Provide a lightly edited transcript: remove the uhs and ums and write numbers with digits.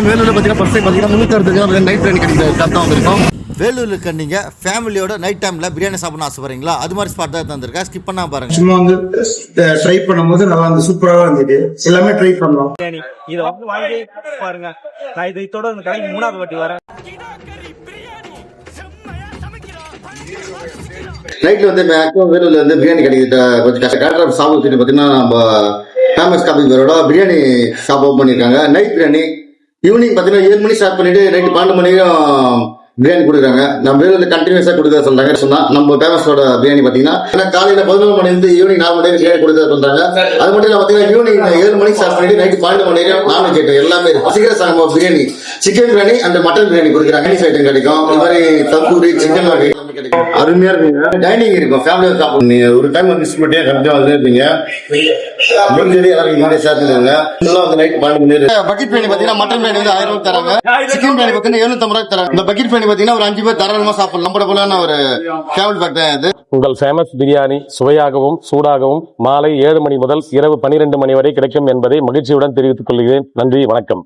வேலூர்ல பார்த்தீங்கன்னா first time பார்த்தீங்கன்னா 360 நைட் பிரியாணி கிடைக்கிற சாப்பிட்டா வந்திருக்கோம். வேலூருக்கு நீங்கள் ஃபேமிலியோட நைட் டைமில் பிரியாணி சாப்பிடணும் ஆசைப்படுறீங்களா? அது மாதிரி ஸ்பாட் தான் தந்திருக்கேன். ஸ்கிப் பண்ணா பாருங்க. சும்மா வந்து ட்ரை பண்ணும்போது நல்லா வந்து சூப்பராக இருந்தது. எல்லாமே ட்ரை பண்ணோம். இதை வந்து வாங்கி பாருங்க. நான் இதோட இந்த கடைக்கு 3வது வாட்டி வரேன். நைட்ல வந்து மேக்ஸிமம் வேலூர்ல வந்து பிரியாணி கிடைக்குது கொஞ்சம் கஷ்டம். கேட்டர் சாப்பிட்டு பார்த்தீங்கன்னா நம்ம ஃபேமஸ் காபிங்களோட பிரியாணி ஷாப் ஓப்பன் பண்ணியிருக்காங்க. நைட் பிரியாணி ஈவினிங் பார்த்தீங்கன்னா 7 மணி ஸ்டார்ட் பண்ணிட்டு நைட்டு 12 மணி வரைக்கும் பிரியாணி கொடுக்குறாங்க. நம்ம வேலூர்ல கண்டினியூஸா கொடுக்க சொல்றாங்க. சொன்னா நம்ம ஃபேமஸோட பிரியாணி பாத்தீங்கன்னா காலையில 11 மணி இருந்து ஈவினிங் 4 மணி பிரியாணி கொடுக்க சொல்றாங்க. அது மட்டும் இல்ல பாத்தீங்கன்னா ஈவினிங் 7 மணிக்கு ஸ்டார்ட் பண்ணிட்டு நைட்டு 12 மணி வரைக்கும் நான்வெஜ் ஐட்டம் எல்லாமே இருக்கு. சீக்கிரம் சாங்க biryani, chicken biryani and mutton biryani கொடுக்குறாங்க. சைனீஸ் ஐட்டம் கிடைக்கும். இது மாதிரி தந்தூரி சிக்கன் கிடைக்கும். அருமையா இருக்குங்க. டைனிங் இருக்கும். ஃபேமிலியா சாப்பிடுங்க. ஒரு டைம் வந்து மிஸ் பண்ணிட்டே கண்டிப்பா வந்து இருப்பீங்க. பக்கெட் பிரியாணி பாத்தீங்கன்னா மட்டன் பிரியாணி வந்து 1000 ரூபாய் தராங்க. சிக்கன் பிரியாணி பாத்தீங்கன்னா 750 ரூபாய் தராங்க. இந்த பக்கெட் பிரியாணி பாத்தீங்கன்னா ஒரு 5 பேர் தாராளமா சாப்பிடலாம். நம்மள போலான ஒரு ஃபேமிலி பேக் தான் இது. உங்கள் ஃபேமஸ் பிரியாணி சுவையாகவும் சூடாகவும் மாலை 7 மணி முதல் இரவு 12 மணி வரை கிடைக்கும் என்பதை மகிழ்ச்சியுடன் தெரிவித்துக் கொள்கிறேன். நன்றி, வணக்கம்.